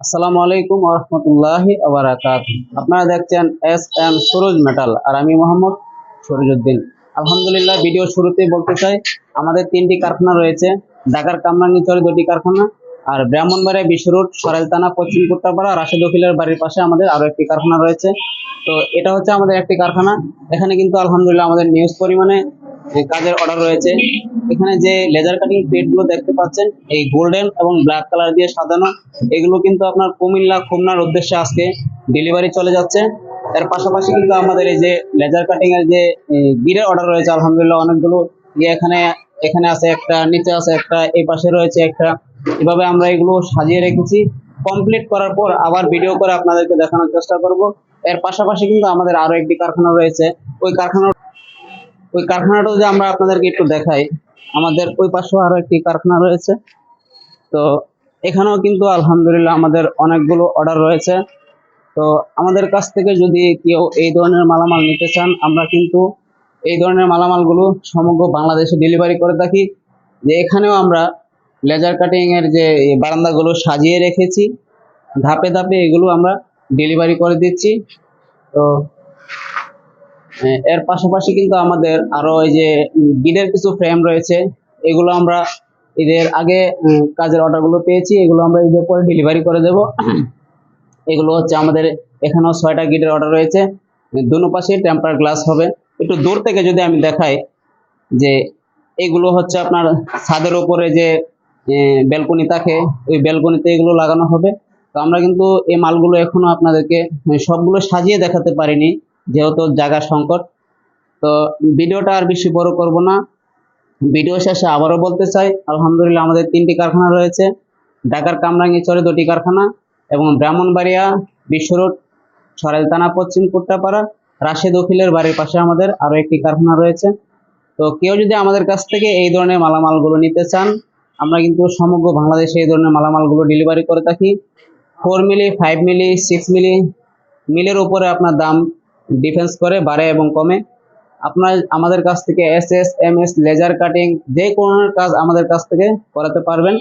আসসালামু আলাইকুম ওয়া রাহমাতুল্লাহি ওয়া বারাকাতুহু। আপনারা দেখছেন এস সুরুজ মেটাল আর আমি মোহাম্মদ শরীয়ুদ্দিন। আলহামদুলিল্লাহ, ভিডিও শুরুতেই বলতে চাই আমাদের 3টি কারখানা রয়েছে। ঢাকার কামরাঙ্গীরচরে 2টি কারখানা, আর ব্রাহ্মণবাড়িয়া বিশ্ব রোড, সরাইল থানা, পশ্চিম কুট্টাপাড়া, রাশেদ উকিলের বাড়ির পাশে আমাদের আরো একটি কারখানা রয়েছে। তো এটা হচ্ছে আমাদের একটি কারখানা। এখানে কিন্তু আলহামদুলিল্লাহ আমাদের নিউজ পরিমাণে কাজের অর্ডার রয়েছে। এখানে যে লেজার কাটিং প্লেট গুলো দেখতে পাচ্ছেন, এই গোল্ডেন এবং ব্ল্যাক কালার দিয়ে সাজানো, এগুলো কিন্তু আপনার কুমিল্লা খুলনার উদ্দেশ্যে আজকে ডেলিভারি চলে যাচ্ছে। এর পাশাপাশি কিন্তু আমাদের এই যে লেজার কাটিং এর যে গিরের অর্ডার রয়েছে, আলহামদুলিল্লাহ অনেকগুলো এখানে এখানে আছে একটা, নিচে আছে একটা, এই পাশে রয়েছে একটা। এভাবে আমরা এগুলো সাজিয়ে রেখেছি। কমপ্লিট করার পর আবার ভিডিও করে আপনাদেরকে দেখানোর চেষ্টা করব। এর পাশাপাশি কিন্তু আমাদের আরো একটি কারখানা রয়েছে। ওই কারখানাটাও যে আমরা আপনাদেরকে একটু দেখাই। আমাদের ওই পাশেও আরো একটি কারখানা রয়েছে। তো এখানেও কিন্তু আলহামদুলিল্লাহ আমাদের অনেকগুলো অর্ডার রয়েছে। তো আমাদের কাছ থেকে যদি কেউ এই ধরনের মালামাল নিতে চান, আমরা কিন্তু এই ধরনের মালামালগুলো সমগ্র বাংলাদেশে ডেলিভারি করে থাকি। যে এখানেও আমরা লেজার কাটিং এর যে বারান্দাগুলো সাজিয়ে রেখেছি, ধাপে ধাপে এগুলো আমরা ডেলিভারি করে দিচ্ছি। তো এর পাশাপাশি কিন্তু আমাদের আরো এই যে গিডের কিছু ফ্রেম রয়েছে, এগুলো আমরা ঈদের আগে কাজের অর্ডারগুলো পেয়েছি, এগুলো আমরা ঈদের পরে ডেলিভারি করে দেব। এগুলো হচ্ছে আমাদের এখানেও 6টা গিডের অর্ডার রয়েছে। দুনো পাশে টেম্পার গ্লাস হবে। একটু দূর থেকে যদি আমি দেখাই, যে এগুলো হচ্ছে আপনার ছাদের উপরে যে ব্যালকনি থাকে, ওই ব্যালকনিতে এগুলো লাগানো হবে। তো আমরা কিন্তু এই মালগুলো এখনো আপনাদেরকে সবগুলো সাজিয়ে দেখাতে পারিনি, যেহেতু জায়গা সংকট। তো ভিডিওটা আর বেশি বড় করব না। ভিডিও শেষে আবারও বলতে চাই, আলহামদুলিল্লাহ আমাদের 3টি কারখানা রয়েছে। ঢাকার কামরাঙ্গীরচরে 2টি কারখানা, এবং ব্রাহ্মণবাড়িয়া বিশ্ব রোড, সরাইল থানা, পশ্চিম কুট্টাপাড়া, রাশেদ উকিলের বাড়ির পাশে আমাদের আরো একটি কারখানা রয়েছে। তো কেউ যদি আমাদের কাছ থেকে এই ধরনের মালামালগুলো নিতে চান, আমরা কিন্তু সমগ্র বাংলাদেশে এই ধরনের মালামালগুলো ডেলিভারি করে থাকি। 4 মিলি, 5 মিলি, 6 মিলি মিলের উপরে আপনার দাম ডিফেন্স করে, বাড়ে এবং কমে। আপনার আমাদের কাছ থেকে এসএস, এমএস, লেজার কাটিং যে কোনো কাজ আমাদের কাছ থেকে করাতে পারবেন।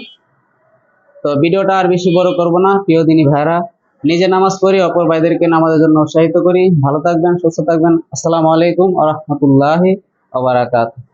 তো ভিডিওটা আর বেশি বড় করব না। প্রিয় দিনী ভাইরা, নিজে নামাজ পড়ি, অপর ভাইদেরকে নামাজের জন্য উৎসাহিত করি। ভালো থাকবেন, সুস্থ থাকবেন। আসসালামু আলাইকুম ওয়া রাহমাতুল্লাহি ওয়া বারাকাতুহু।